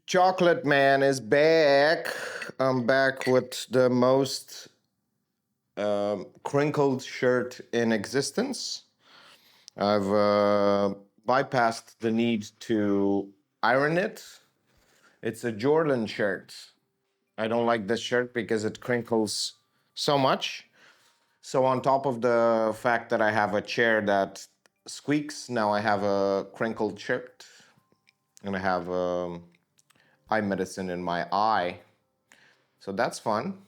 Chocolate Man is back. I'm back with the most crinkled shirt in existence. I've bypassed the need to iron it. It's a Jordan shirt. I don't like this shirt because it crinkles so much. So, on top of the fact that I have a chair that squeaks, now I have a crinkled shirt and I have eye medicine in my eye. So that's fun.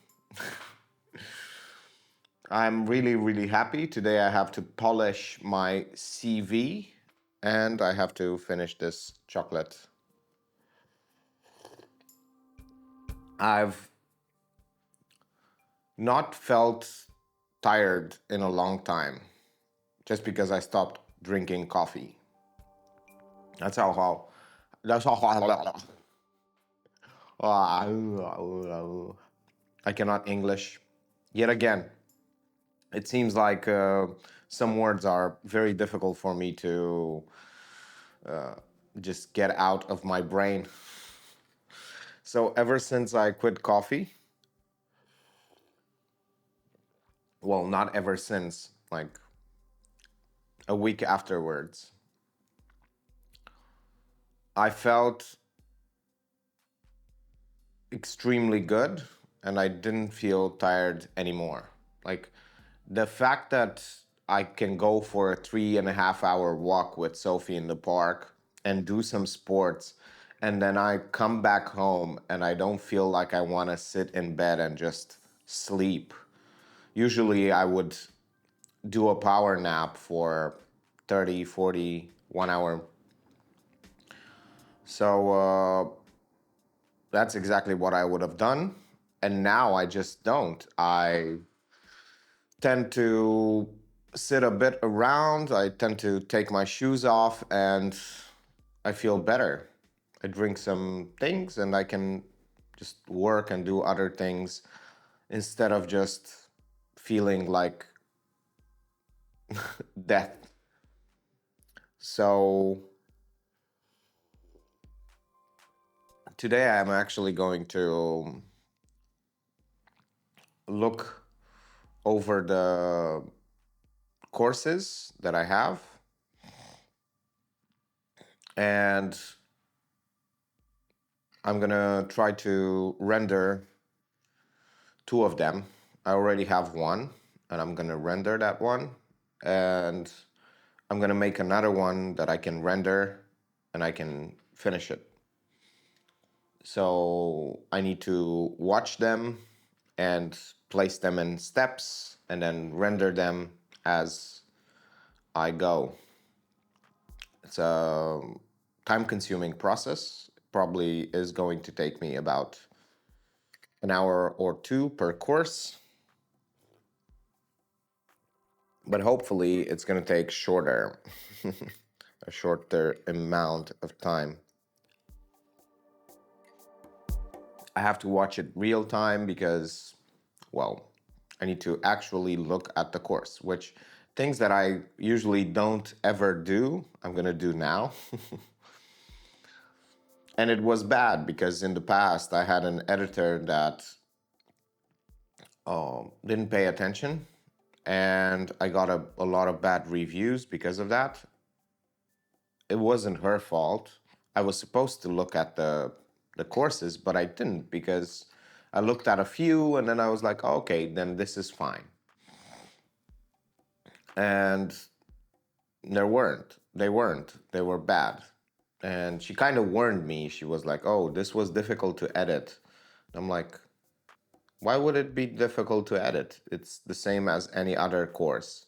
I'm really, really happy. Today I have to polish my CV and I have to finish this chocolate. I've not felt tired in a long time just because I stopped drinking coffee. That's how that's how I cannot English yet again. It seems like some words are very difficult for me to just get out of my brain. So ever since I quit coffee, well, not ever since, like a week afterwards, I felt extremely good and I didn't feel tired anymore. Like the fact that I can go for a 3.5 hour walk with Sophie in the park and do some sports, and then I come back home and I don't feel like I want to sit in bed and just sleep. Usually I would do a power nap for 30, 40, 1 hour. So that's exactly what I would have done. And now I just don't. I tend to sit a bit around. I tend to take my shoes off and I feel better. I drink some things and I can just work and do other things instead of just feeling like death. So today I'm actually going to look over the courses that I have and I'm gonna try to render two of them. I already have one and I'm gonna render that one and I'm gonna make another one that I can render and I can finish it. So I need to watch them and place them in steps and then render them as I go. It's a time consuming process. Probably is going to take me about an hour or two per course, but hopefully it's going to take shorter, a shorter amount of time. I have to watch it real time because, well, I need to actually look at the course, which things that I usually don't ever do, I'm going to do now. And it was bad because in the past I had an editor that didn't pay attention and I got a lot of bad reviews because of that. It wasn't her fault. I was supposed to look at the courses, but I didn't because I looked at a few and then I was like, okay, then this is fine. And there weren't. They weren't. They were bad. And she kind of warned me. She was like, oh, this was difficult to edit. I'm like, why would it be difficult to edit? It's the same as any other course.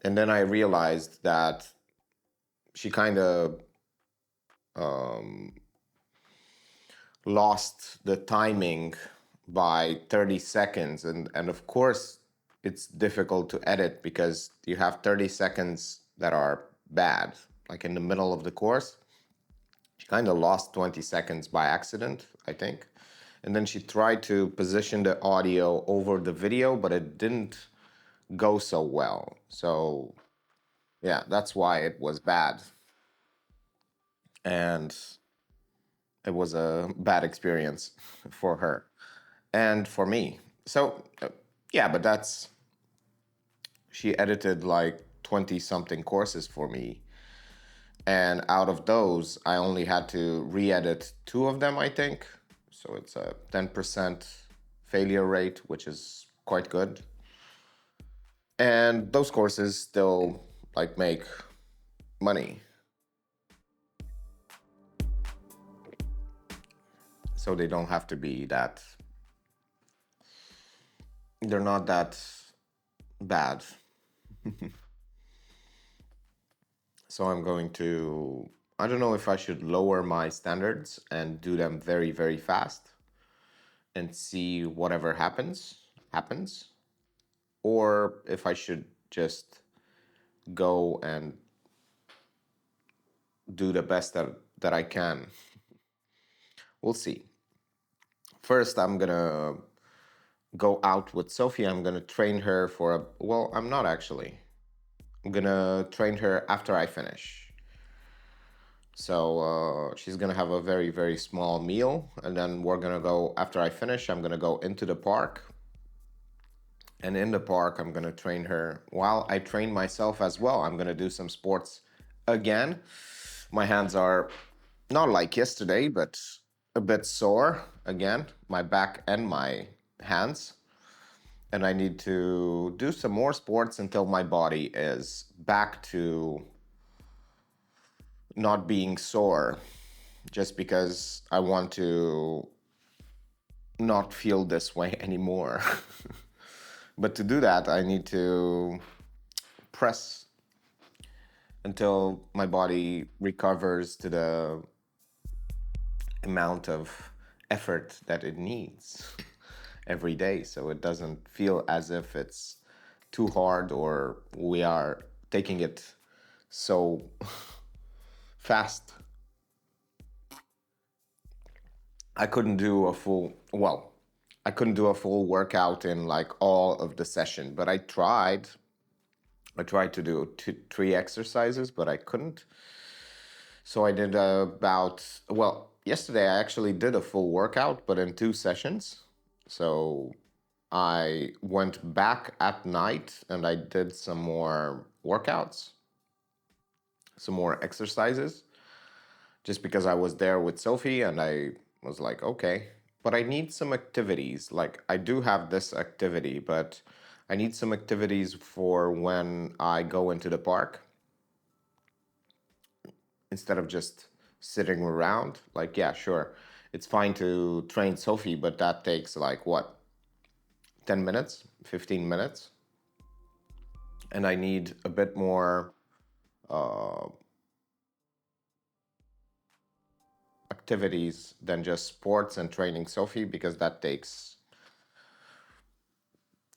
And then I realized that she kind of um, lost the timing by 30 seconds. And of course, it's difficult to edit because you have 30 seconds that are bad, like in the middle of the course. She kind of lost 20 seconds by accident, I think. And then she tried to position the audio over the video, but it didn't go so well. So, yeah, that's why it was bad. And it was a bad experience for her and for me. So yeah, but that's she edited like 20 something courses for me, and out of those I only had to re-edit two of them, I think. So it's a 10% failure rate, which is quite good. And those courses still like make money, so they don't have to be that, they're not that bad. So I'm going to, I don't know if I should lower my standards and do them very, very fast and see whatever happens, or if I should just go and do the best that I can. We'll see. First, I'm gonna go out with Sophie. I'm gonna train her for a, well, I'm not actually. I'm gonna train her after I finish. So she's gonna have a very, very small meal, and then we're gonna go, after I finish, I'm gonna go into the park. And in the park, I'm gonna train her while I train myself as well. I'm gonna do some sports again. My hands are not like yesterday, but a bit sore again, my back and my hands. And I need to do some more sports until my body is back to not being sore, just because I want to not feel this way anymore. But to do that, I need to press until my body recovers to the amount of effort that it needs every day, so it doesn't feel as if it's too hard or we are taking it so fast. I couldn't do a full, well, I couldn't do a full workout in like all of the session, but I tried. I tried to do three exercises, but I couldn't. So I did about, well, yesterday I actually did a full workout, but in two sessions. So I went back at night and I did some more workouts, some more exercises, just because I was there with Sophie and I was like, okay, but I need some activities. Like, I do have this activity, but I need some activities for when I go into the park instead of just sitting around. Like, yeah, sure, it's fine to train Sophie, but that takes like what, 10 minutes, 15 minutes. And I need a bit more uh, activities than just sports and training Sophie, because that takes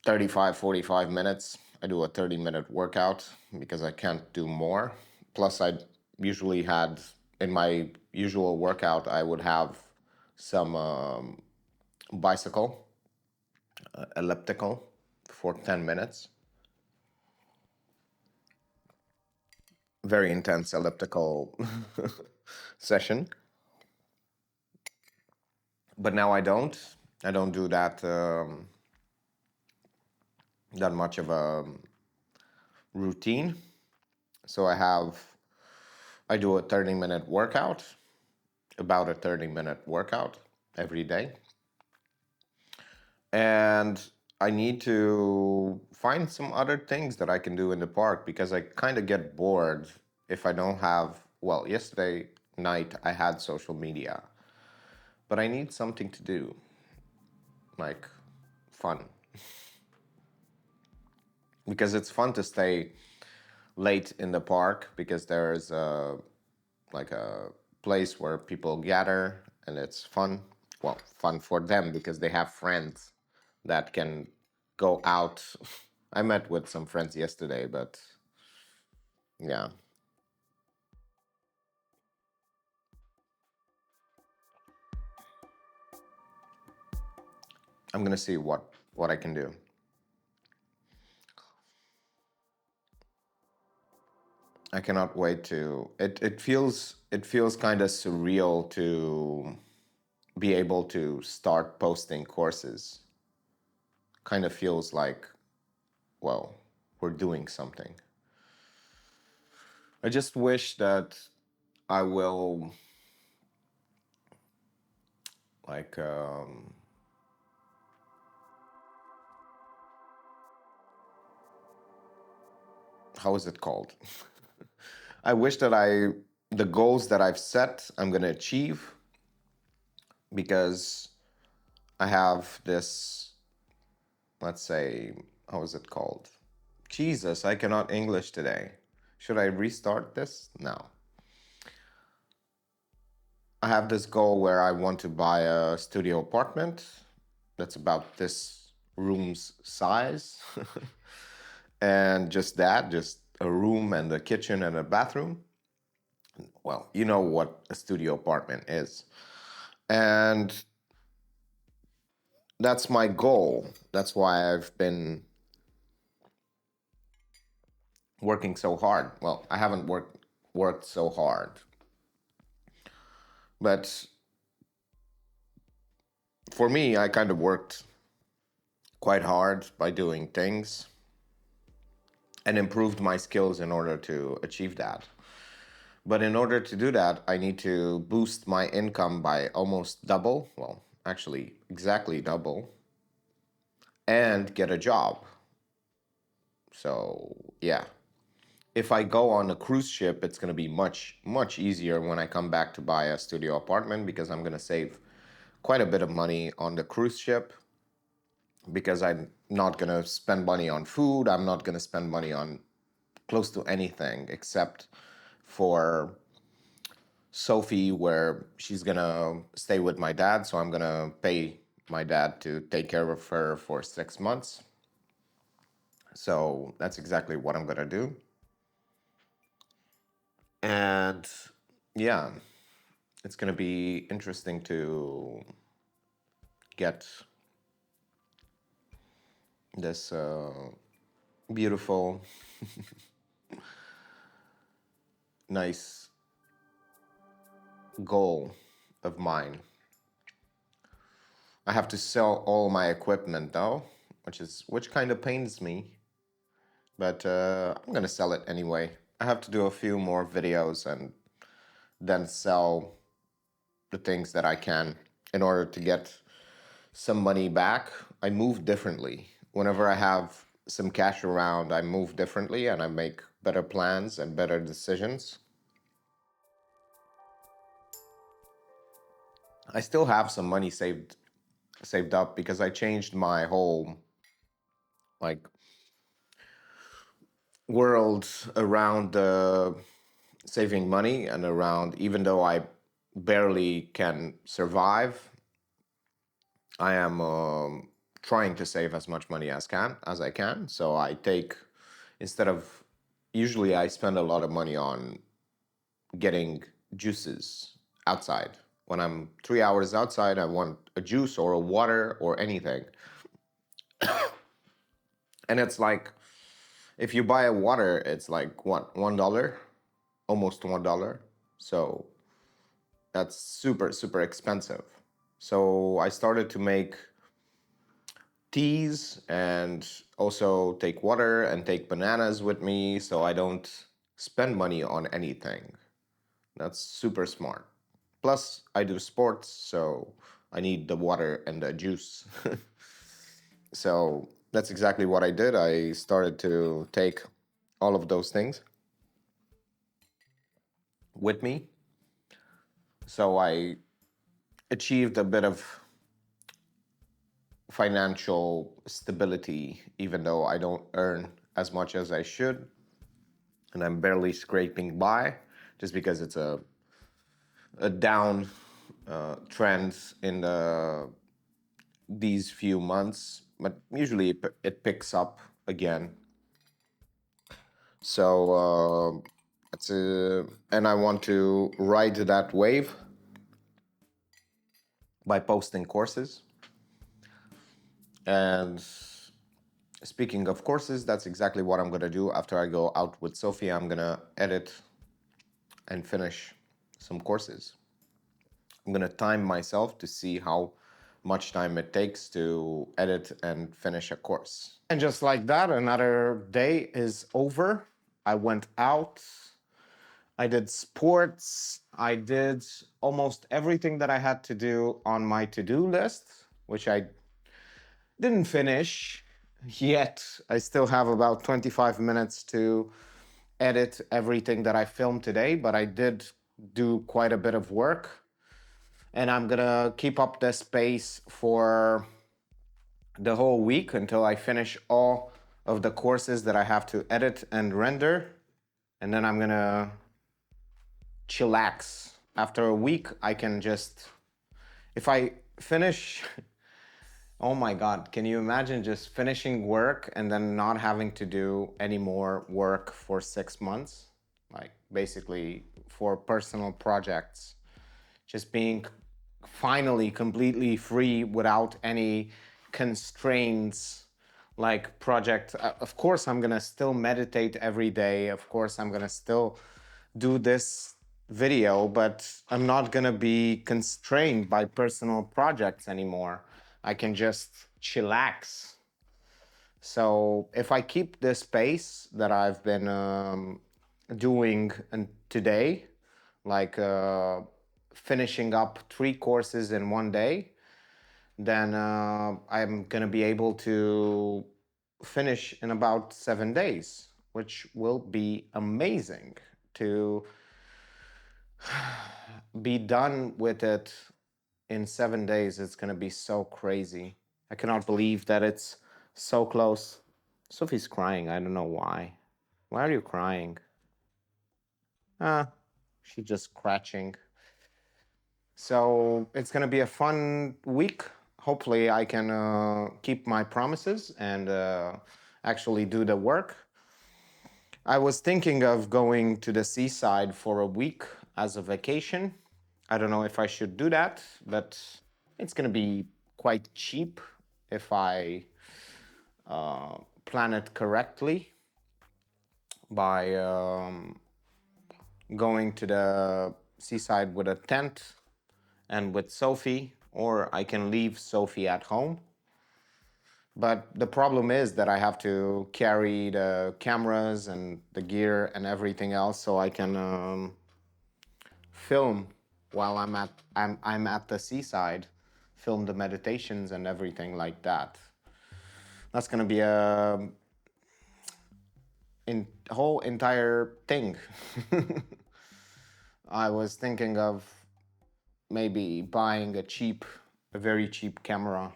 35, 45 minutes. I do a 30-minute workout because I can't do more. Plus, I usually had, in my usual workout, I would have some bicycle, elliptical for 10 minutes. Very intense elliptical session. But now I don't. I don't do that that much of a routine. So I do a 30-minute workout, about a 30-minute workout every day. And I need to find some other things that I can do in the park, because I kind of get bored if I don't have, well, yesterday night I had social media, but I need something to do, like fun. Because it's fun to stay late in the park, because there's like a place where people gather and it's fun. Well, fun for them because they have friends that can go out. I met with some friends yesterday, but yeah, I'm gonna see what I can do. I cannot wait to. It feels kind of surreal to be able to start posting courses kind of feels like, well, we're doing something. I just wish that I will, like, how is it called? I wish that the goals that I've set, I'm going to achieve, because I have this, let's say, how is it called? Jesus, I cannot English today. Should I restart this? No. I have this goal where I want to buy a studio apartment that's about this room's size. And just a room and a kitchen and a bathroom. Well, you know what a studio apartment is. And that's my goal. That's why I've been working so hard. Well, I haven't worked so hard, but for me, I kind of worked quite hard by doing things and improved my skills in order to achieve that. But in order to do that, I need to boost my income by almost double, well, actually exactly double, and get a job. So, yeah. If I go on a cruise ship, it's going to be much, much easier when I come back to buy a studio apartment, because I'm going to save quite a bit of money on the cruise ship, because I'm not going to spend money on food. I'm not going to spend money on close to anything except for Sophie, where she's going to stay with my dad. So I'm going to pay my dad to take care of her for 6 months. So that's exactly what I'm going to do. And yeah, it's going to be interesting to get this beautiful, nice goal of mine. I have to sell all my equipment though, which kind of pains me, but I'm gonna sell it anyway. I have to do a few more videos and then sell the things that I can in order to get some money back. I move differently. Whenever I have some cash around, I move differently and I make better plans and better decisions. I still have some money saved up because I changed my whole, like, world around saving money, and around, even though I barely can survive, I am trying to save as much money as I can. So I take, instead of, usually I spend a lot of money on getting juices outside. When I'm 3 hours outside, I want a juice or a water or anything. And it's like, if you buy a water, it's like what, $1, almost $1. So that's super, super expensive. So I started to make teas and also take water and take bananas with me, so I don't spend money on anything. That's super smart. Plus, I do sports, so I need the water and the juice. So that's exactly what I did. I started to take all of those things with me. So I achieved a bit of financial stability, even though I don't earn as much as I should. And I'm barely scraping by, just because it's a down trend in these few months. But usually it picks up again. So and I want to ride that wave by posting courses. And speaking of courses, that's exactly what I'm gonna do after I go out with Sophie. I'm gonna edit and finish some courses. I'm gonna time myself to see how much time it takes to edit and finish a course. And just like that, another day is over. I went out, I did sports, I did almost everything that I had to do on my to-do list, which I didn't finish yet. I still have about 25 minutes to edit everything that I filmed today, but I did do quite a bit of work. And I'm gonna keep up this pace for the whole week until I finish all of the courses that I have to edit and render. And then I'm gonna chillax. After a week, I can just, if I finish, oh my God, can you imagine just finishing work and then not having to do any more work for 6 months? Like basically for personal projects, just being finally completely free without any constraints like project. Of course, I'm gonna still meditate every day. Of course, I'm gonna still do this video, but I'm not gonna be constrained by personal projects anymore. I can just chillax. So if I keep this pace that I've been doing today, like finishing up 3 courses in one day, then I'm gonna be able to finish in about 7 days, which will be amazing to be done with it in 7 days. It's gonna be so crazy. I cannot believe that it's so close. Sophie's crying. I don't know why. Why are you crying? Ah, she's just scratching. So it's gonna be a fun week. Hopefully, I can keep my promises and actually do the work. I was thinking of going to the seaside for a week as a vacation. I don't know if I should do that, but it's gonna be quite cheap if I plan it correctly by going to the seaside with a tent and with Sophie, or I can leave Sophie at home. But the problem is that I have to carry the cameras and the gear and everything else so I can film while I'm at the seaside, film the meditations and everything like that. That's gonna be a whole entire thing. I was thinking of maybe buying a very cheap camera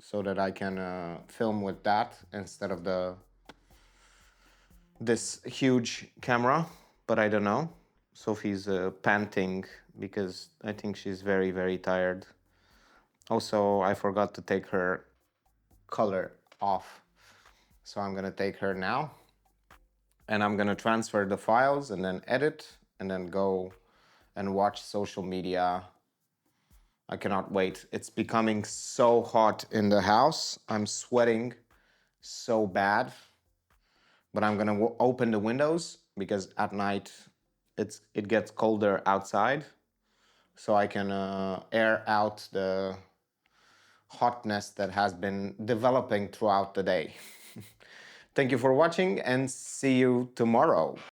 so that I can film with that instead of this huge camera, but I don't know. Sophie's panting because I think she's very, very tired. Also, I forgot to take her color off. So I'm gonna take her now and I'm gonna transfer the files and then edit and then go and watch social media. I cannot wait. It's becoming so hot in the house. I'm sweating so bad, but I'm gonna open the windows because at night it gets colder outside, so I can air out the hotness that has been developing throughout the day. Thank you for watching and see you tomorrow.